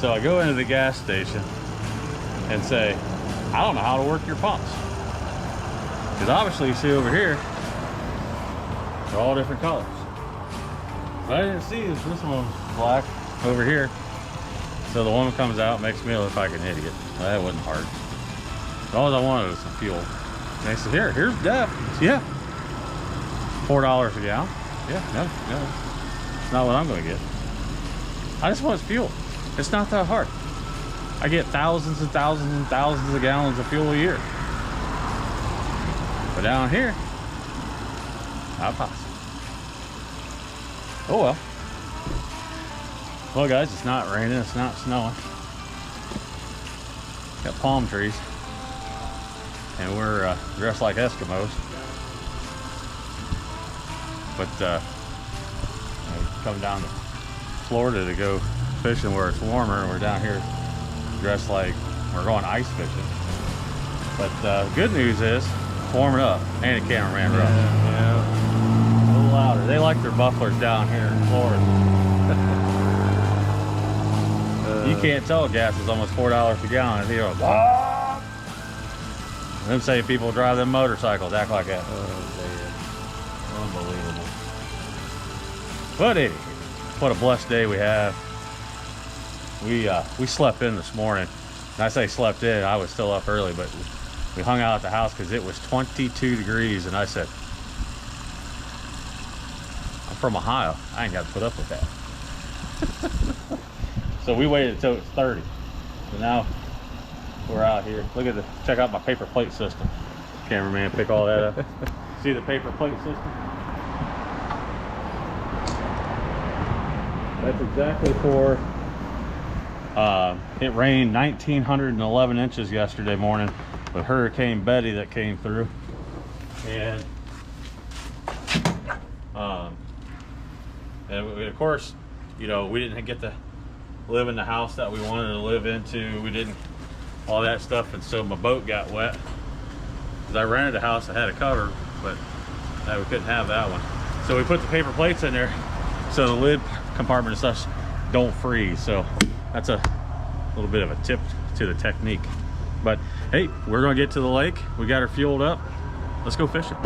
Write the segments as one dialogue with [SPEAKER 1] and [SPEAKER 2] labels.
[SPEAKER 1] So I go into the gas station and say, I don't know how to work your pumps. Because obviously you see over here, they're all different colors. What I didn't see is this one was black over here. So the woman comes out, makes me look like an idiot. Well, that wasn't hard. All I wanted was some fuel. And they said, here's DEF. Yeah. $4 a gallon. Yeah, no. It's not what I'm gonna get. I just want fuel. It's not that hard. I get thousands and thousands and thousands of gallons of fuel a year. But down here, not possible. Oh well. Well guys, it's not raining, it's not snowing. Got palm trees. And we're dressed like Eskimos. But we come down to Florida to go fishing where it's warmer, and we're down here dressed like we're going ice fishing. But good news is, it's warming up, and the cameraman rough.
[SPEAKER 2] Yeah.
[SPEAKER 1] A little louder. They like their buffers down here in Florida. You can't tell gas is almost $4 a gallon. If you're like, them same people drive them motorcycles, act like that.
[SPEAKER 2] Oh, unbelievable.
[SPEAKER 1] But anyway, what a blessed day we have. We slept in this morning. And I say slept in, I was still up early, but we hung out at the house because it was 22 degrees, and I said, I'm from Ohio, I ain't got to put up with that. So we waited until it's 30. So now we're out here. Look at check out my paper plate system. Cameraman, pick all that up. See the paper plate system? That's exactly for, it rained 1,911 inches yesterday morning with Hurricane Betty that came through. And of course, you know, we didn't get to live in the house that we wanted to live into. We didn't, all that stuff, and so my boat got wet. Because I rented a house that had a cover, but we couldn't have that one. So we put the paper plates in there so the lid compartment and such don't freeze. So that's a little bit of a tip to the technique. But hey, we're gonna get to the lake. We got her fueled up. Let's go fishing.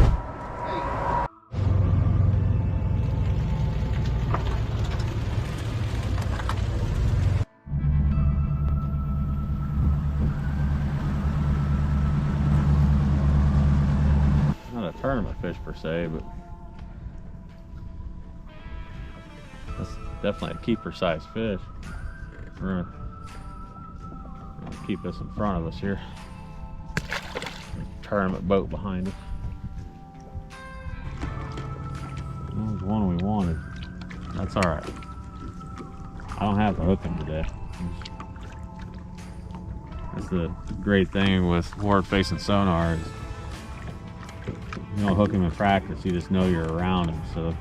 [SPEAKER 1] Not a tournament fish per se, but that's definitely a keeper size fish. We're gonna keep this in front of us here. Tournament boat behind us. That was one we wanted. That's all right. I don't have to hook him today. That's the great thing with forward-facing sonar is you don't hook him in practice. You just know you're around him. So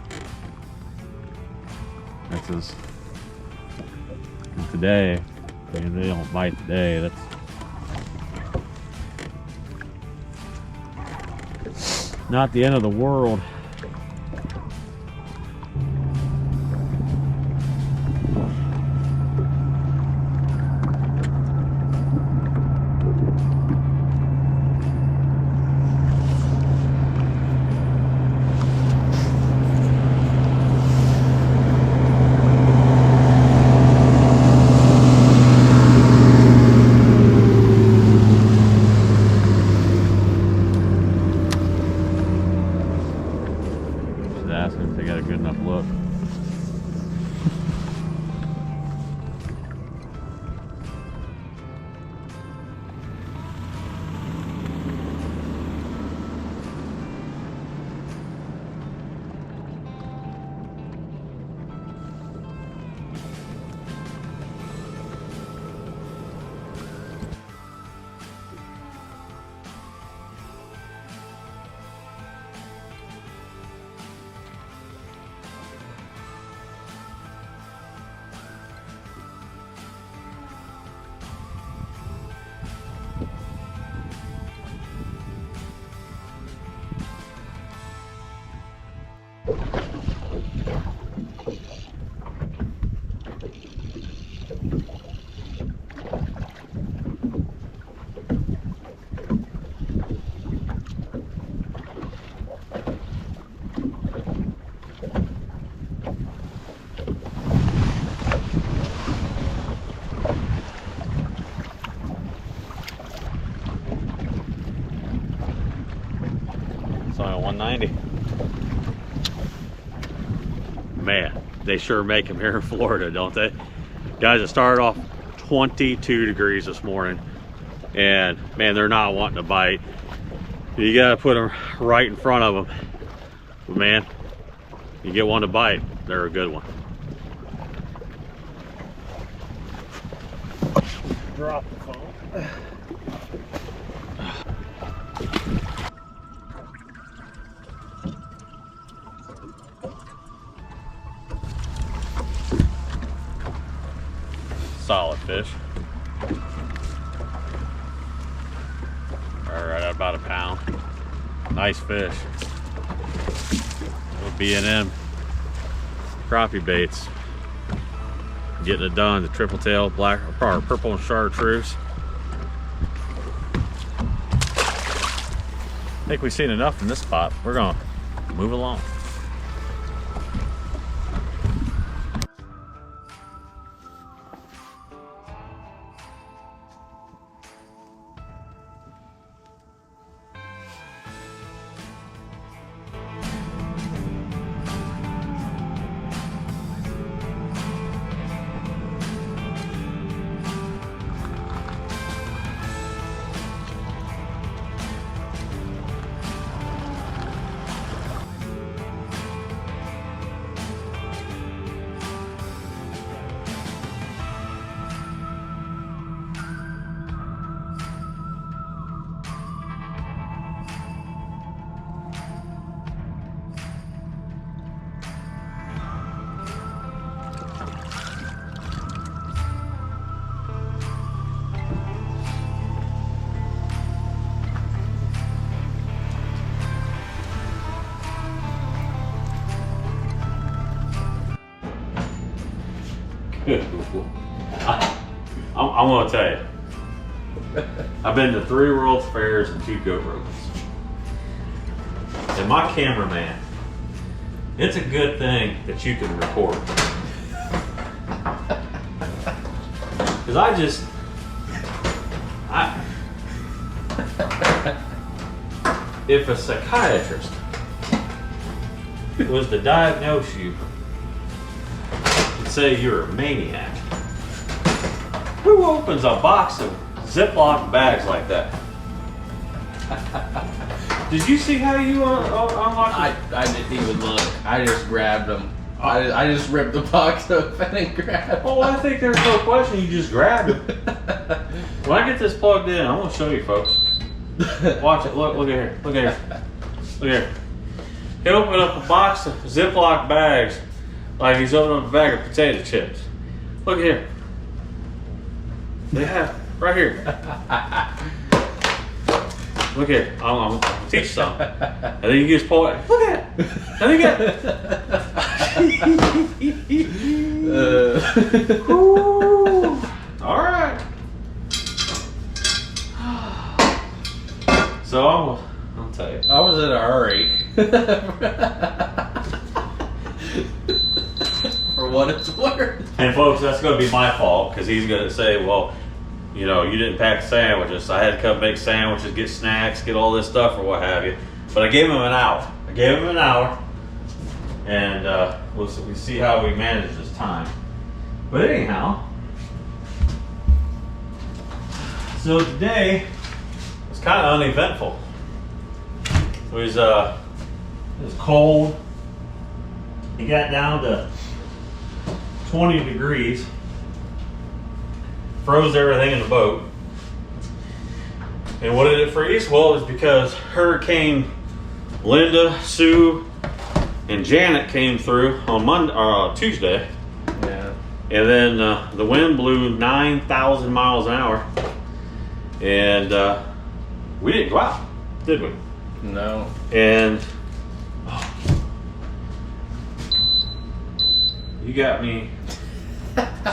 [SPEAKER 1] that's his. And today, and they don't bite today. That's not the end of the world. If they got a good enough look. only 190. Man, they sure make them here in Florida, don't they? Guys, it started off 22 degrees this morning, and man, they're not wanting to bite. You gotta put them right in front of them. But man, you get one to bite, they're a good one.
[SPEAKER 2] Drop the phone.
[SPEAKER 1] Solid fish. All right, about a pound. Nice fish. Little B&M crappie baits. Getting it done. The triple tail, black, or purple and chartreuse. I think we've seen enough in this spot. We're gonna move along. I'm gonna tell you, I've been to 3 World's Fairs and 2 goat ropes. And my cameraman, it's a good thing that you can record. Because if a psychiatrist was to diagnose you and say you're a maniac, who opens a box of Ziploc bags like that? Did you see how you unlocked it?
[SPEAKER 3] I didn't even look. I just grabbed them. I just ripped the box open and grabbed
[SPEAKER 1] Oh, I think there's no question you just grabbed it. When I get this plugged in, I'm gonna show you folks. Watch it. Look at here. Look at here. Look here. He opened up a box of Ziploc bags like he's opening up a bag of potato chips. Look at here. They have right here. Look here. I'm gonna teach you something. And then you just pull it. Look at it. And then you get it. All right. So I'll tell you.
[SPEAKER 3] I was in a hurry. For what it's worth.
[SPEAKER 1] And folks, that's going to be my fault because he's going to say, well, you know, you didn't pack sandwiches. So I had to come make sandwiches, get snacks, get all this stuff or what have you. But I gave him an hour. And we'll see how we manage this time. But anyhow, so today was kind of uneventful. It was cold. It got down to 20 degrees. Froze everything in the boat. And what did it freeze? Well, it was because Hurricane Linda, Sue, and Janet came through on Tuesday.
[SPEAKER 3] Yeah.
[SPEAKER 1] And then the wind blew 9,000 miles an hour. And we didn't go out, did we?
[SPEAKER 3] No.
[SPEAKER 1] And you got me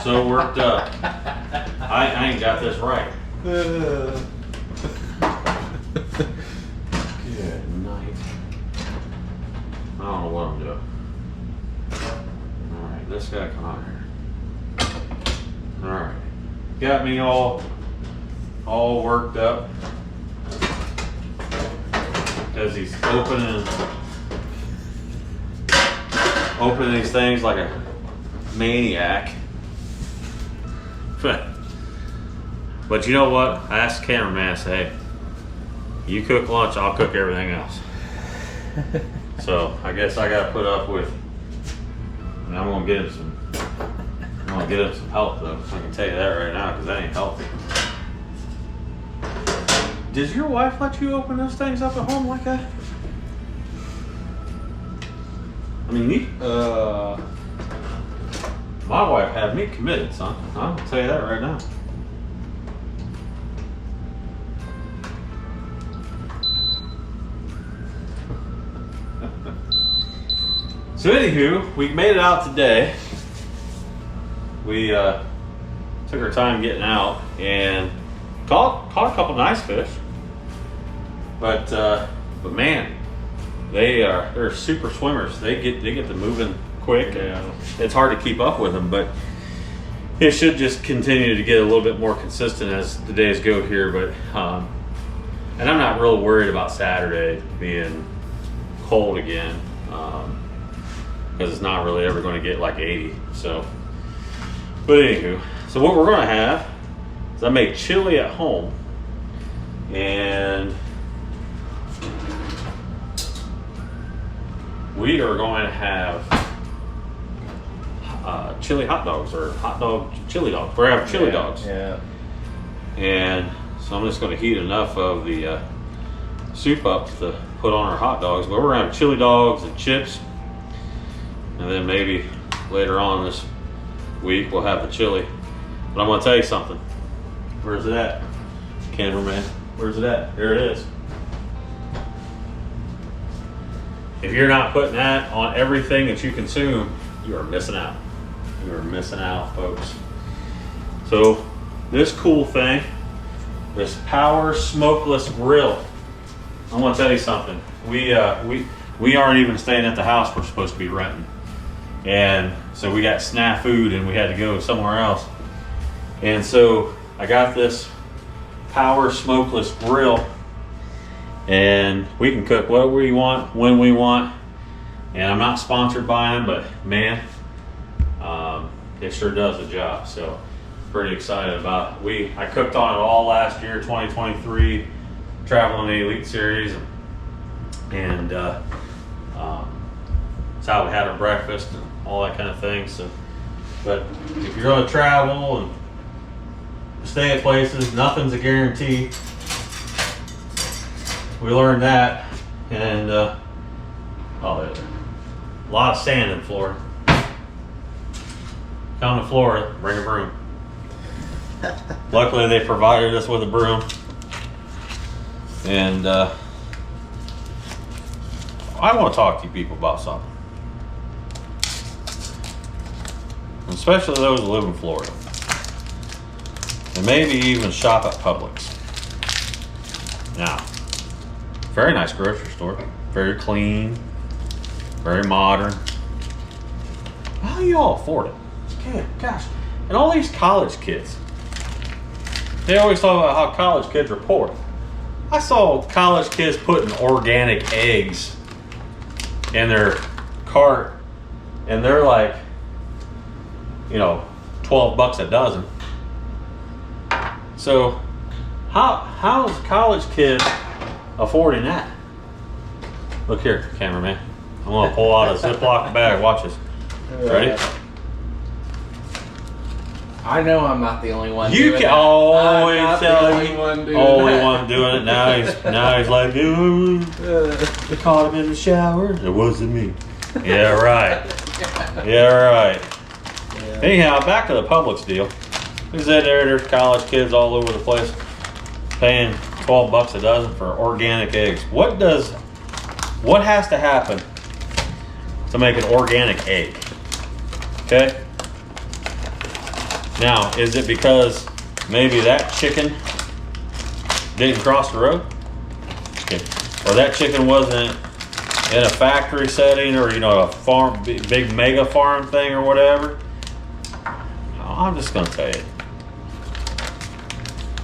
[SPEAKER 1] so worked up. I ain't got this right. Good night. I don't know what I'm doing. Alright, this guy come out here. Alright. Got me all worked up. because he's opening these things like a maniac. But you know what? I asked the cameraman, I said, hey, you cook lunch, I'll cook everything else. So I guess I gotta put up with, and I'm gonna get him some help though. I can tell you that right now, because that ain't healthy. Does your wife let you open those things up at home like that? I mean, my wife had me committed, son. I'll tell you that right now. So anywho, we made it out today. We took our time getting out and caught a couple nice fish. But man, they're super swimmers. They get to moving quick. It's hard to keep up with them, but it should just continue to get a little bit more consistent as the days go here. But and I'm not real worried about Saturday being cold again, because it's not really ever going to get like 80. So, but anywho, so what we're going to have is I made chili at home, and we are going to have chili hot dogs, or hot dog chili dogs. We're going to have chili dogs.
[SPEAKER 3] Yeah.
[SPEAKER 1] And so I'm just going to heat enough of the soup up to put on our hot dogs. But we're going to have chili dogs and chips. And then maybe later on this week we'll have the chili. But I'm going to tell you something. Where's it at, cameraman? Where's it at? There it is. If you're not putting that on everything that you consume, you are missing out. You are missing out, folks. So this cool thing, this Power Smokeless Grill. I'm gonna tell you something. We aren't even staying at the house we're supposed to be renting, and so we got snafu'd and we had to go somewhere else. And so I got this Power Smokeless Grill, and we can cook whatever we want, when we want. And I'm not sponsored by them, but man, it sure does the job. So pretty excited about it. I cooked on it all last year, 2023, traveling the Elite Series, and that's how we had our breakfast and all that kind of thing. So, but if you're going to travel and stay at places, nothing's a guarantee. We learned that, and a lot of sand in Florida. Come to Florida, bring a broom. Luckily, they provided us with a broom, and I want to talk to you people about something, especially those who live in Florida, and maybe even shop at Publix. Now, very nice grocery store, very clean, very modern. How do y'all afford it? Good gosh. And all these college kids, they always talk about how college kids are poor. I saw college kids putting organic eggs in their cart, and they're like, $12 a dozen. So how is a college kid affording that? Look here, cameraman. I'm gonna pull out a Ziploc bag. Watch this. Ready?
[SPEAKER 3] I know I'm not the only one.
[SPEAKER 1] You
[SPEAKER 3] doing
[SPEAKER 1] can
[SPEAKER 3] that.
[SPEAKER 1] always
[SPEAKER 3] I'm not
[SPEAKER 1] tell
[SPEAKER 3] the only one doing
[SPEAKER 1] only
[SPEAKER 3] that.
[SPEAKER 1] one doing it. Now he's like, dude, they caught him in the shower. It wasn't me. Yeah, right. Yeah, right.
[SPEAKER 3] Yeah.
[SPEAKER 1] Anyhow, back to the Publix deal. We said there's college kids all over the place paying $12 a dozen for organic eggs. What has to happen to make an organic egg? Okay. Now, is it because maybe that chicken didn't cross the road? Okay. Or that chicken wasn't in a factory setting, or a farm, big mega farm thing or whatever? I'm just gonna tell you.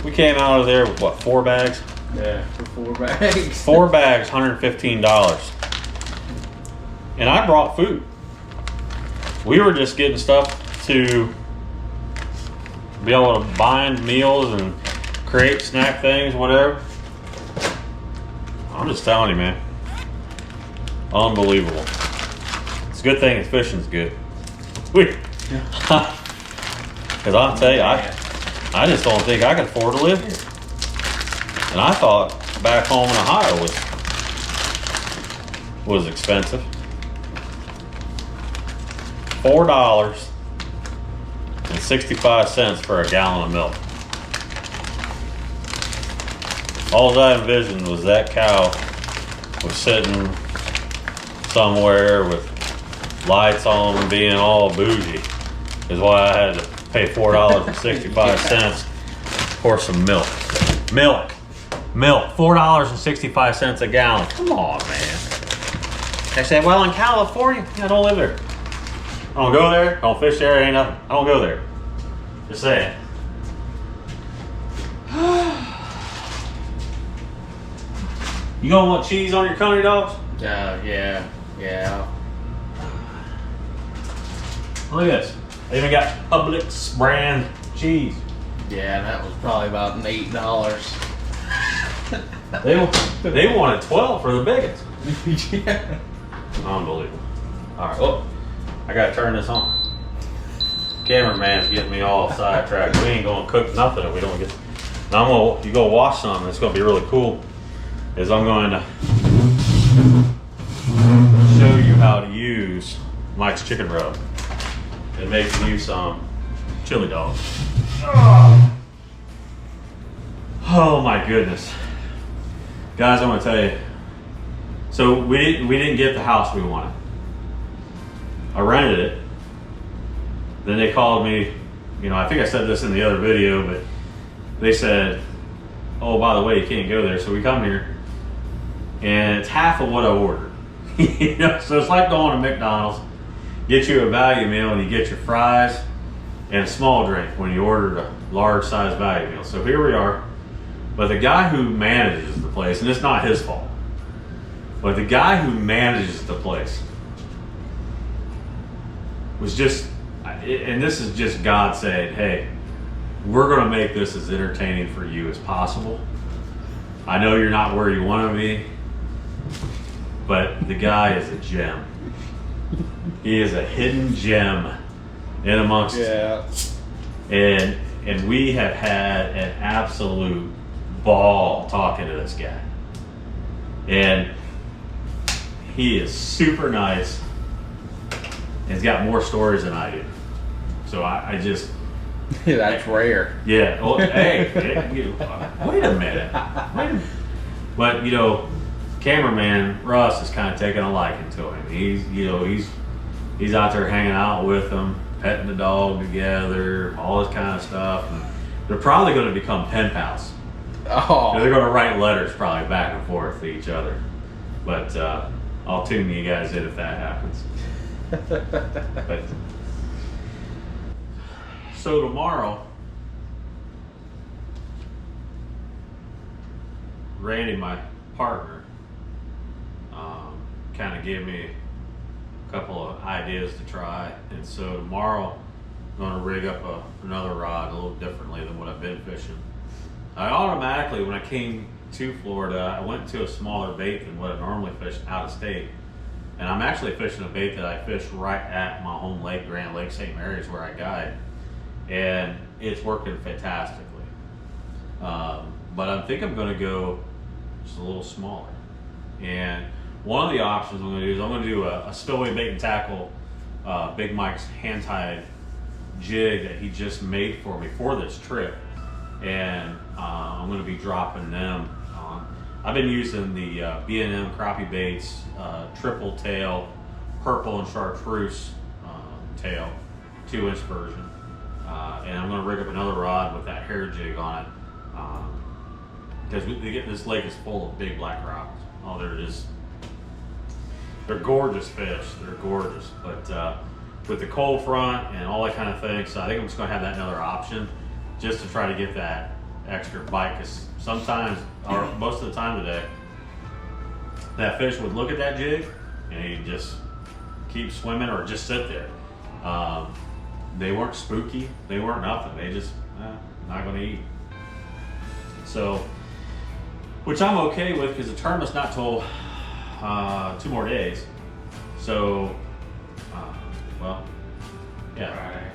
[SPEAKER 1] We came out of there with 4 bags?
[SPEAKER 3] Yeah, for 4 bags.
[SPEAKER 1] 4 bags, $115. And I brought food. We were just getting stuff to be able to bind meals and create snack things, whatever. I'm just telling you, man. Unbelievable. It's a good thing his fishing's good. Because I'll tell you, I just don't think I can afford to live here. And I thought back home in Ohio was expensive. $4.65 for a gallon of milk. All I envisioned was that cow was sitting somewhere with lights on and being all bougie. Is why I had to pay $4.65 for some milk. Milk, $4.65 a gallon. Come on, man. They say, well, in California, I don't live there. I don't go there. I don't fish there. Ain't nothing. I don't go there. Just saying. You gonna want cheese on your country dogs?
[SPEAKER 3] Yeah.
[SPEAKER 1] Look at this. They even got Publix brand cheese.
[SPEAKER 3] Yeah, that was probably about $8.
[SPEAKER 1] They wanted 12 for the biggest.
[SPEAKER 3] Yeah.
[SPEAKER 1] Unbelievable. All right. Well, I gotta turn this on. Cameraman's getting me all sidetracked. We ain't gonna cook nothing if we don't get. Now you go wash something. It's gonna be really cool. Is I'm going to show you how to use Mike's Chicken Rub and make you some chili dogs. Oh my goodness, guys! I want to tell you. So we didn't get the house we wanted. I rented it. Then they called me. You know, I think I said this in the other video, but they said, "Oh, by the way, you can't go there." So we come here. And it's half of what I ordered. You know, so it's like going to McDonald's, get you a value meal, and you get your fries and a small drink when you ordered a large size value meal. So here we are. But the guy who manages the place, and it's not his fault, but the guy who manages the place was just, and this is just God saying, hey, we're going to make this as entertaining for you as possible. I know you're not where you want to be. But the guy is a gem. He is a hidden gem in amongst us. And we have had an absolute ball talking to this guy. And he is super nice. And he's got more stories than I do. So I just...
[SPEAKER 3] That's rare.
[SPEAKER 1] Yeah. Well, hey, wait a minute. But, you know, cameraman Russ is kind of taking a liking to him. He's out there hanging out with them, petting the dog together, all this kind of stuff. And they're probably going to become pen pals.
[SPEAKER 3] Oh.
[SPEAKER 1] They're going to write letters probably back and forth to each other. But I'll tune you guys in if that happens. But, so tomorrow, Randy, my partner, kind of gave me a couple of ideas to try, and so tomorrow I'm going to rig up another rod a little differently than what I've been fishing. I automatically, when I came to Florida, I went to a smaller bait than what I normally fish out of state, and I'm actually fishing a bait that I fish right at my home lake, Grand Lake St. Mary's, where I guide, and it's working fantastically. But I think I'm going to go just a little smaller. And one of the options I'm going to do is I'm going to do a spillway bait and tackle Big Mike's hand-tied jig that he just made for me for this trip. And I'm going to be dropping them on. I've been using the B&M crappie baits, triple tail, purple and chartreuse tail, 2-inch version. And I'm going to rig up another rod with that hair jig on it. Because this lake is full of big black rocks. Oh, they're gorgeous fish. They're gorgeous. But with the cold front and all that kind of thing, so I think I'm just going to have that another option just to try to get that extra bite, because sometimes, or most of the time today, that fish would look at that jig and he'd just keep swimming or just sit there. They weren't spooky, they weren't nothing. They just not going to eat. So, which I'm okay with, because the tournament's not till 2 more days. So, well, yeah,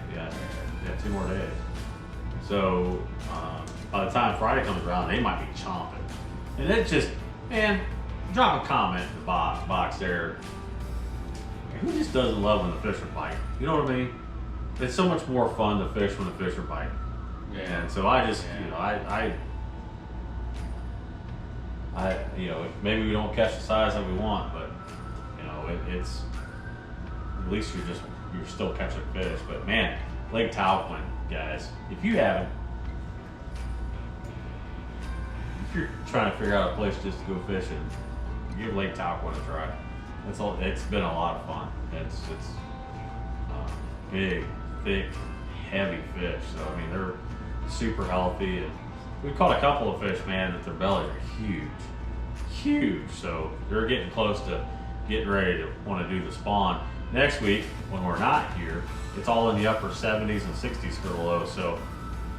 [SPEAKER 1] 2 more days. So by the time Friday comes around, they might be chomping. And it just, man, drop a comment in the box there. Who just doesn't love when the fish are biting? You know what I mean? It's so much more fun to fish when the fish are biting.
[SPEAKER 3] Yeah.
[SPEAKER 1] And so I just, maybe we don't catch the size that we want, but it's at least you're still catching fish. But man, Lake Talquin, guys, if you're trying to figure out a place just to go fishing, give Lake Talquin a try. It's been a lot of fun. It's big, thick, heavy fish. So I mean, they're super healthy, and we caught a couple of fish, man, that their bellies are huge. So they're getting close to getting ready to want to do the spawn. Next week, when we're not here, it's all in the upper 70s and 60s for the low. So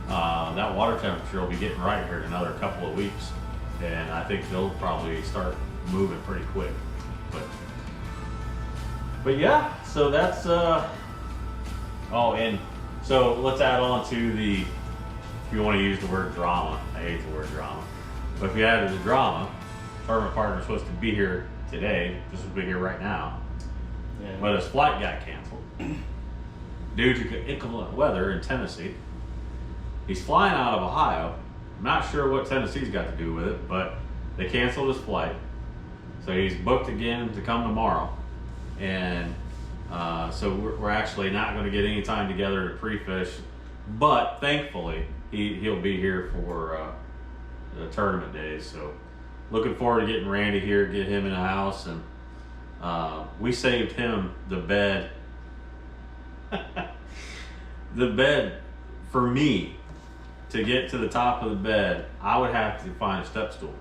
[SPEAKER 1] that water temperature will be getting right here in another couple of weeks, and I think they'll probably start moving pretty quick. But yeah, so that's and so let's add on to the, if you want to use the word drama. I hate the word drama, but if you added the drama, tournament partner was supposed to be here today. This would be here right now, but his flight got canceled due to inclement weather in Tennessee. He's flying out of Ohio. I'm not sure what Tennessee's got to do with it, but they canceled his flight, so he's booked again to come tomorrow. And so we're actually not going to get any time together to pre-fish, but thankfully he'll be here for the tournament days. So looking forward to getting Randy here, get him in the house, and we saved him the bed. The bed, for me, to get to the top of the bed, I would have to find a step stool.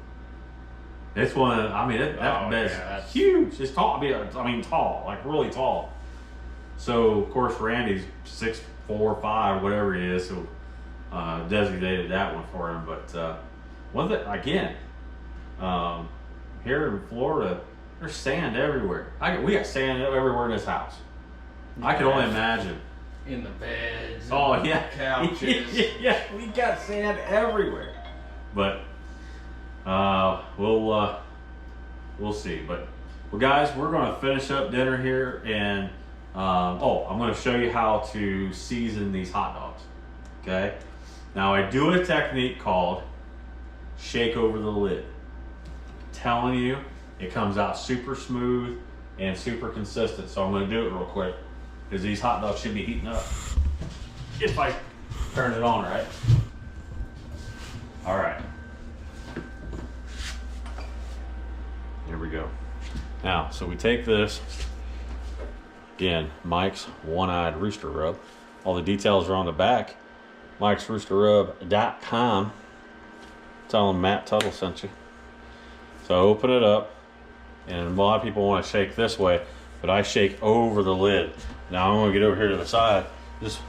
[SPEAKER 1] It's one of, that bed's huge. It's tall. Tall, like really tall. So of course Randy's 6'4", 5", whatever he is. So designated that one for him. But one that again, here in Florida, there's sand everywhere. We got sand everywhere in this house. Yeah. I can only imagine.
[SPEAKER 3] In the beds.
[SPEAKER 1] Oh yeah,
[SPEAKER 3] couches.
[SPEAKER 1] Yeah, we got sand everywhere. But we'll see. But guys, we're going to finish up dinner here, and I'm going to show you how to season these hot dogs. Okay. Now I do a technique called shake over the lid. I'm telling you, it comes out super smooth and super consistent. So I'm going to do it real quick, because these hot dogs should be heating up if I turn it on right. All right. Here we go. Now, so we take this, again, Mike's One-Eyed Rooster Rub. All the details are on the back. Mike'sRoosterRub.com. Tell them Matt Tuttle sent you. So open it up, and a lot of people want to shake this way, but I shake over the lid. Now I'm going to get over here to the side. Just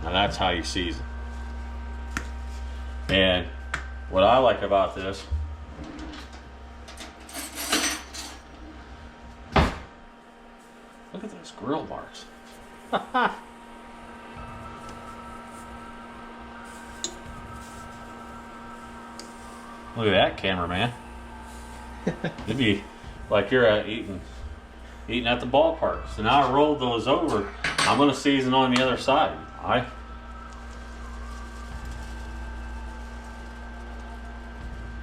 [SPEAKER 1] now that's how you season. And what I like about this, look at those grill marks. Look at that, cameraman. It'd be like you're eating at the ballpark. So now I rolled those over. I'm going to season on the other side.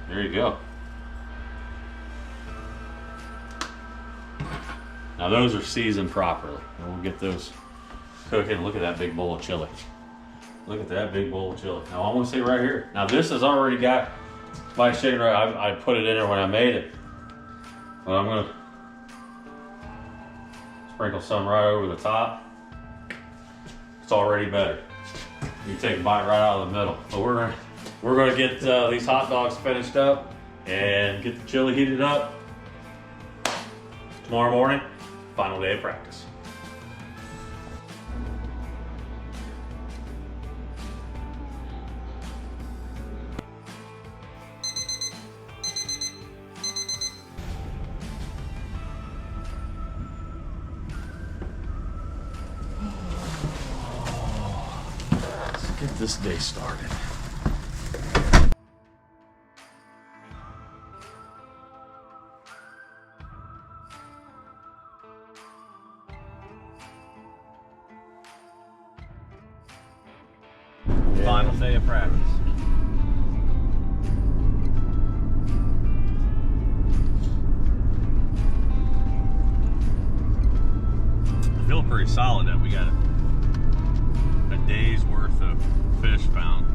[SPEAKER 1] There you go. Now those are seasoned properly. And we'll get those cooking. Look at that big bowl of chili. Look at that big bowl of chili. Now I'm going to say right here. Now this has already got my shaker. I put it in there when I made it. But I'm going to sprinkle some right over the top. it's already better. You take a bite right out of the middle. But we're gonna get these hot dogs finished up and get the chili heated up. Tomorrow morning, final day of practice. Let's get this day started. Final day of practice. I feel pretty solid that we got a day's worth of fish found.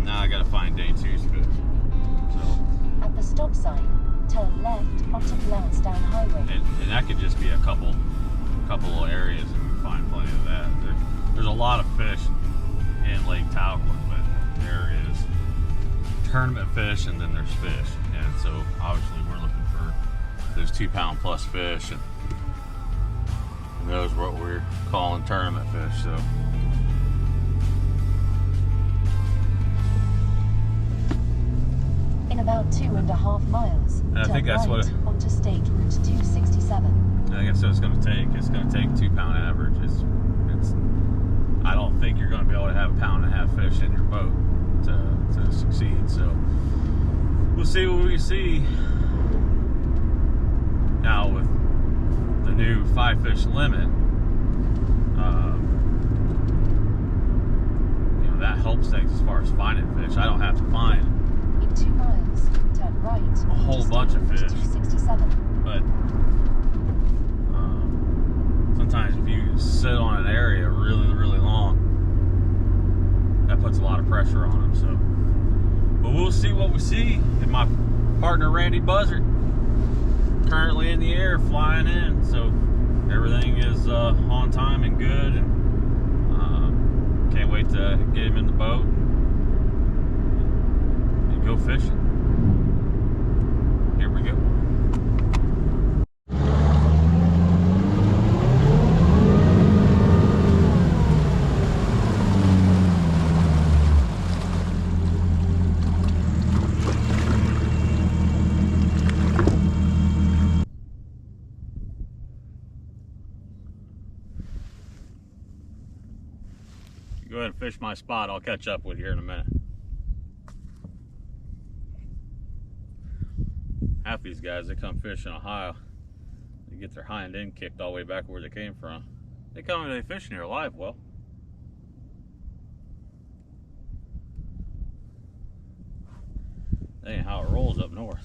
[SPEAKER 1] Now I gotta find day two's fish. So,
[SPEAKER 4] at the stop sign, turn left onto Lansdowne Highway.
[SPEAKER 1] and that could just be a couple of areas, and we can find plenty of that. There's a lot of fish in Lake Talcott, but there is tournament fish and then there's fish, and so obviously we're looking for those 2 pound plus fish, and those are what we're calling tournament fish. So
[SPEAKER 4] In about 2.5 miles,
[SPEAKER 1] and I
[SPEAKER 4] turn
[SPEAKER 1] think that's
[SPEAKER 4] right
[SPEAKER 1] what
[SPEAKER 4] onto State Route 267.
[SPEAKER 1] I think that's what it's going to take. It's going to take 2 pound average. It's I don't think you're going to be able to have 1.5 pound fish in your boat to succeed. So we'll see what we see. Now with the new 5 fish limit, you know, that helps things as far as finding fish. I don't have to find
[SPEAKER 4] In 2 miles, turn right
[SPEAKER 1] a whole bunch of fish,
[SPEAKER 4] 267.
[SPEAKER 1] but sometimes if you sit on an area really long, that puts a lot of pressure on them. So, but we'll see what we see. And my partner Randy Buzzard currently in the air flying in, so everything is on time and good, and can't wait to get him in the boat and go fishing. Here we go. Go ahead and fish my spot. I'll catch up with you here in a minute. Half these guys, they come fish in Ohio, they get their hind end kicked all the way back where they came from. They come and they fish in here live well. That ain't how it rolls up north.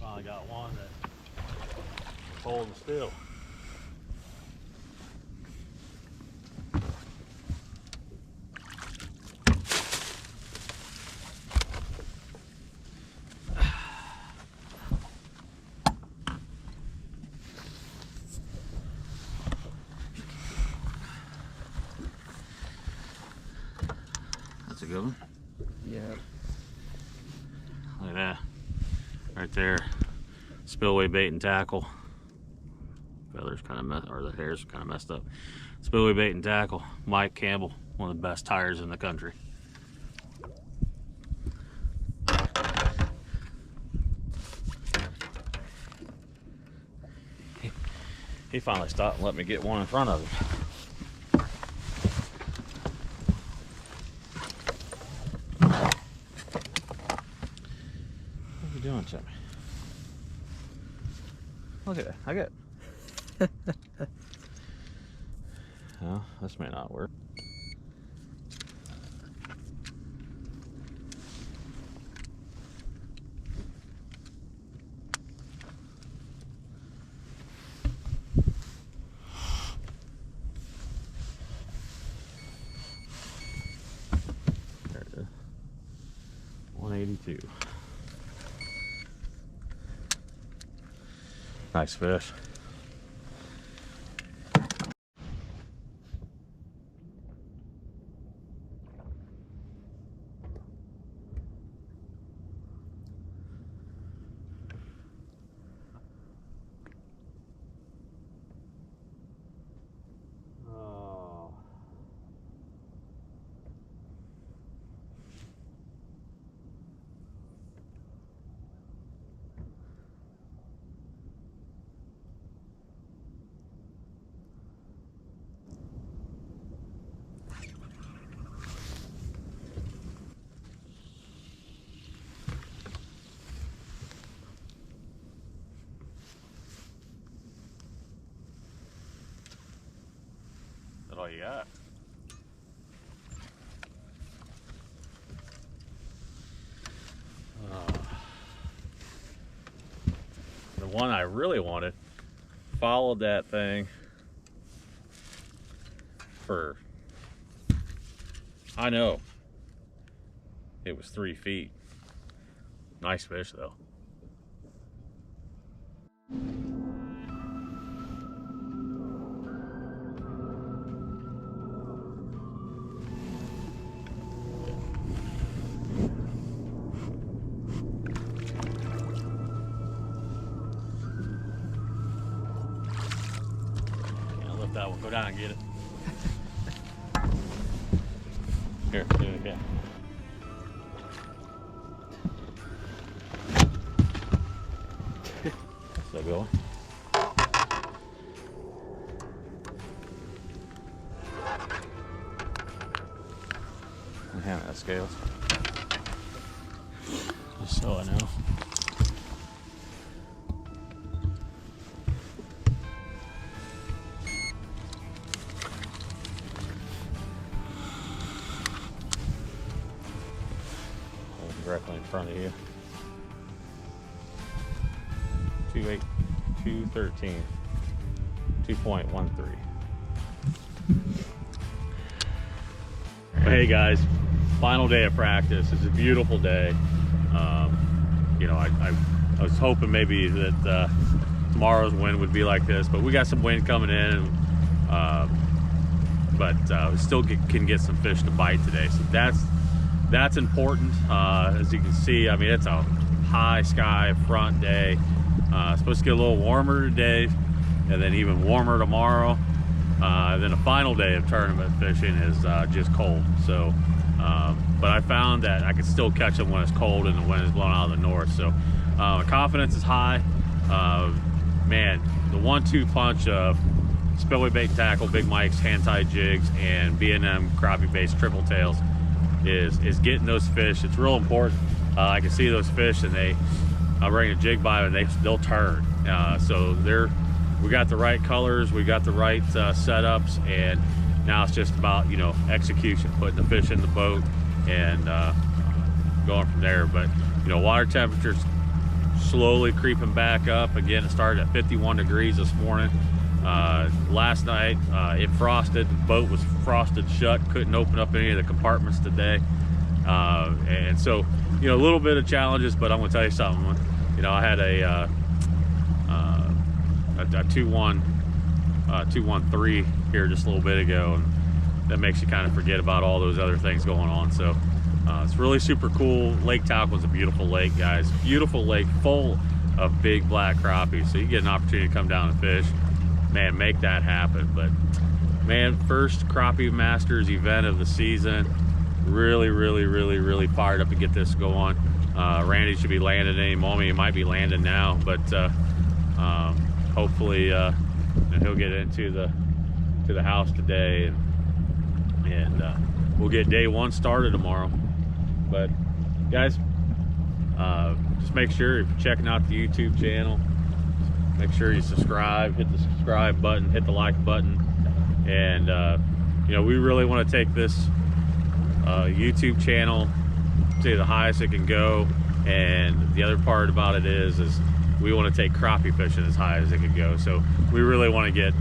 [SPEAKER 1] Finally got one that's holding still. That's a good one.
[SPEAKER 3] Yeah.
[SPEAKER 1] Look at that. Right there. Spillway bait and tackle. Feathers kind of messed, or the hairs kind of messed up. Spillway bait and tackle. Mike Campbell, one of the best tires in the country. He finally stopped and let me get one in front of him. What are you doing, Chip? Look at that. I got. Well, this may not work. Nice fish. That's all you got. The one I really wanted, followed that thing for, I know, it was 3 feet. Nice fish though. That one, go down and get it. Here, do it again. Still going. I'm having that scales. Just so I know. Directly in front of you. 213. 2.13. Hey guys, final day of practice. It's a beautiful day. You know, I was hoping maybe that tomorrow's wind would be like this, but we got some wind coming in. But we still can get some fish to bite today, so that's important. As you can see, I mean, it's a high sky front day. Supposed to get a little warmer today, and then even warmer tomorrow. Then a final day of tournament fishing is just cold. So, but I found that I can still catch them when it's cold and the wind is blowing out of the north. So, my confidence is high. Man, the 1-2 punch of spillway bait and tackle, Big Mike's hand-tied jigs, and B&M crappie-based triple tails is getting those fish. It's real important. I can see those fish, and I'll bring a jig by and they'll turn. So we got the right colors, we got the right setups, and now it's just about, you know, execution, putting the fish in the boat and going from there. But you know, water temperatures slowly creeping back up. Again, it started at 51 degrees this morning. Last night it frosted. The boat was frosted shut, couldn't open up any of the compartments today, and so, you know, a little bit of challenges. But I'm gonna tell you something. You know, I had a 213 here just a little bit ago, and that makes you kind of forget about all those other things going on. So it's really super cool. Lake Talcott's a beautiful lake, guys. Beautiful lake, full of big black crappie. So you get an opportunity to come down and fish. Man, make that happen. But man, first Crappie Masters event of the season. Really fired up to get this going. Randy should be landing any moment. He might be landing now, but hopefully he'll get into the house today, and we'll get day one started tomorrow. But guys, just make sure if you're checking out the YouTube channel, make sure you subscribe, hit the subscribe button, hit the like button, and you know, we really want to take this YouTube channel to the highest it can go. And the other part about it is we want to take crappie fishing as high as it can go. So we really want to get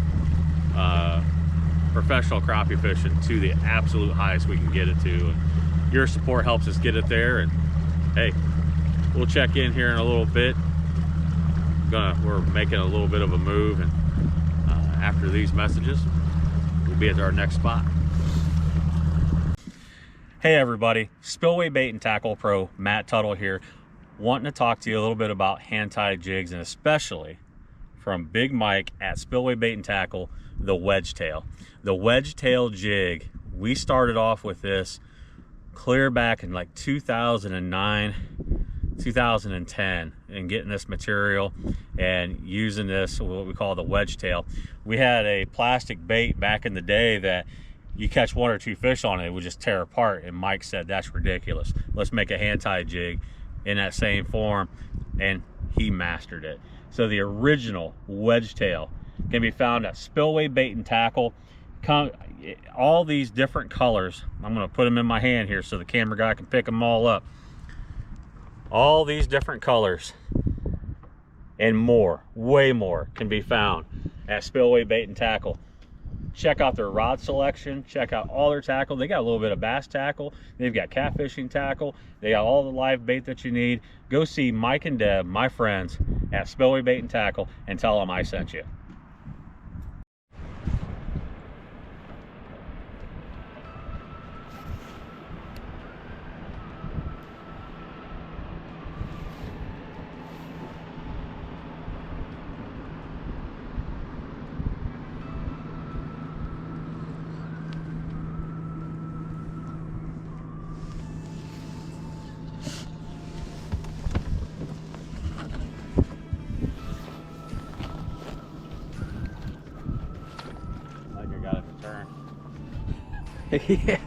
[SPEAKER 1] professional crappie fishing to the absolute highest we can get it to. And your support helps us get it there. And hey, we'll check in here in a little bit we're making a little bit of a move, and after these messages, we'll be at our next spot. Hey everybody, Spillway Bait and Tackle Pro, Matt Tuttle here, wanting to talk to you a little bit about hand-tied jigs, and especially from Big Mike at Spillway Bait and Tackle, the wedge tail. The wedge tail jig, we started off with this clear back in like 2009, 2010, and getting this material and using this, what we call the wedge tail. We had a plastic bait back in the day that you catch 1 or 2 fish on it, it would just tear apart, and Mike said that's ridiculous, let's make a hand-tied jig in that same form, and he mastered it. So the original wedge tail can be found at Spillway Bait and Tackle. All these different colors, I'm going to put them in my hand here so the camera guy can pick them all up. All these different colors and more, way more, can be found at Spillway Bait and Tackle. Check out their rod selection, check out all their tackle. They got a little bit of bass tackle, they've got catfishing tackle, they got all the live bait that you need. Go see Mike and Deb, my friends at Spillway Bait and Tackle, and tell them I sent you. Yeah.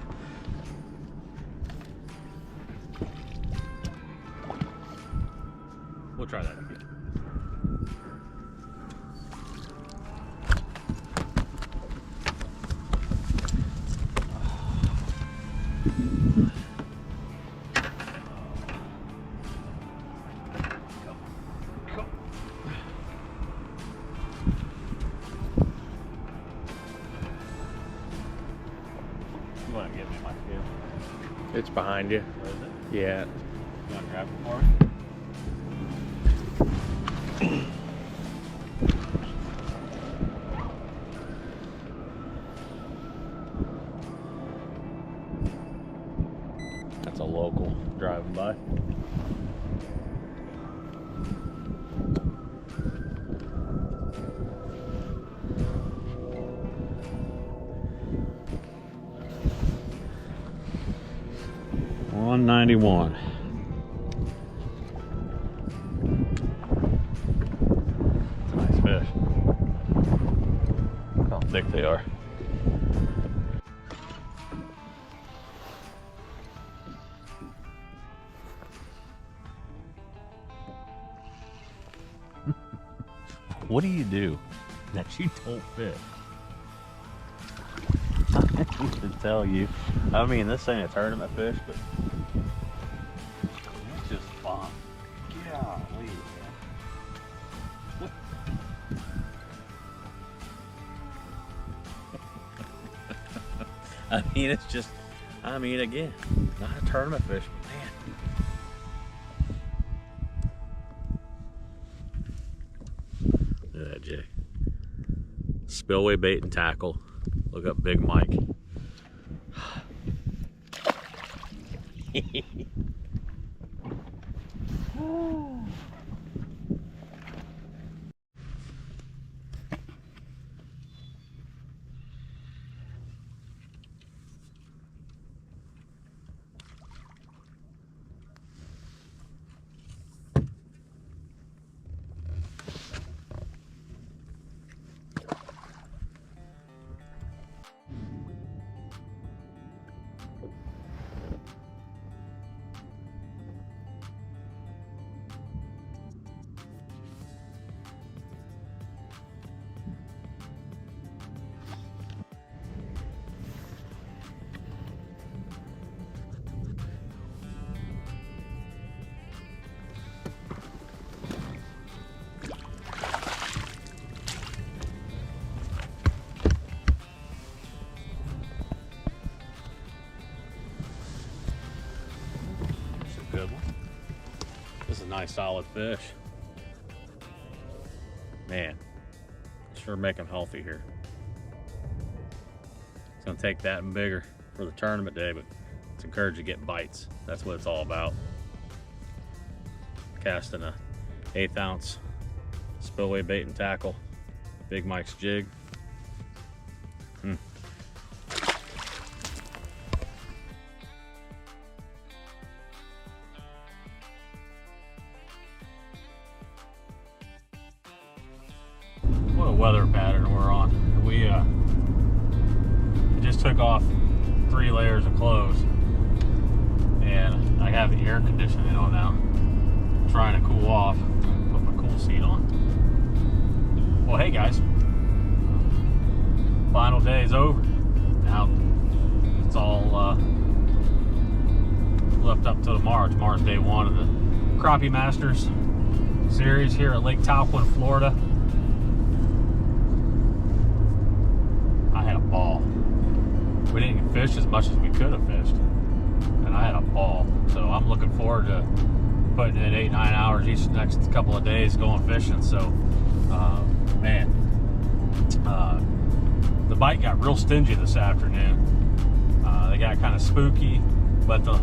[SPEAKER 1] We'll try that again. You want to give me my cue?
[SPEAKER 3] It's behind you.
[SPEAKER 1] Where is it?
[SPEAKER 3] Yeah.
[SPEAKER 1] You want to grab it for me? That's a local driving by. $191. It's a nice fish. Look how thick they are. What do you do that you don't fish? I need to tell you. I mean, this ain't a tournament fish, but it's just fun. Golly, man. I mean, it's just, I mean, again, not a tournament fish, but man. Look at that jig. Spillway Bait and Tackle. Look up Big Mike. Good one. This is a nice solid fish. man, sure make them healthy here. It's gonna take that and bigger for the tournament day, but it's encouraged to get bites. That's what it's all about. Casting a 1/8 ounce spillway bait and tackle, Big Mike's jig. What a weather pattern we're on. We just took off 3 layers of clothes, and I have the air conditioning on now. I'm trying to cool off. Put my cool seat on. Well, hey guys, final day is over. Now it's all left up till tomorrow. Tomorrow's day 1 of the Crappie Masters series here at Lake Talquin, Florida. I had a ball. We didn't get fish as much as we could have fished, and I had a ball. So I'm looking forward to putting in 8-9 hours each next couple of days going fishing. So man, the bite got real stingy this afternoon. They got kind of spooky, but the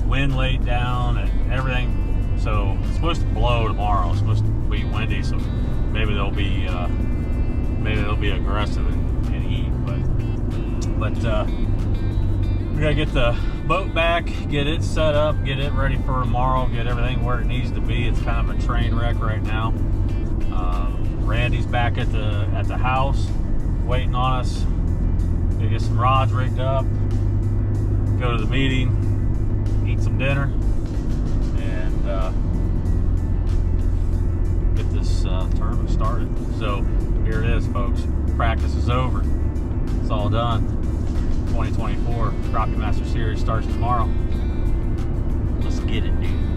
[SPEAKER 1] wind laid down and everything. So it's supposed to blow tomorrow. It's supposed to be windy, so maybe they'll be aggressive and eat. But we gotta get the boat back, get it set up, get it ready for tomorrow, get everything where it needs to be. It's kind of a train wreck right now. Randy's back at the house waiting on us to get some rods rigged up, go to the meeting, eat some dinner, and get this tournament started. So here it is, folks. Practice is over. It's all done. 2024 Crappie Master Series starts tomorrow. Let's get it, dude.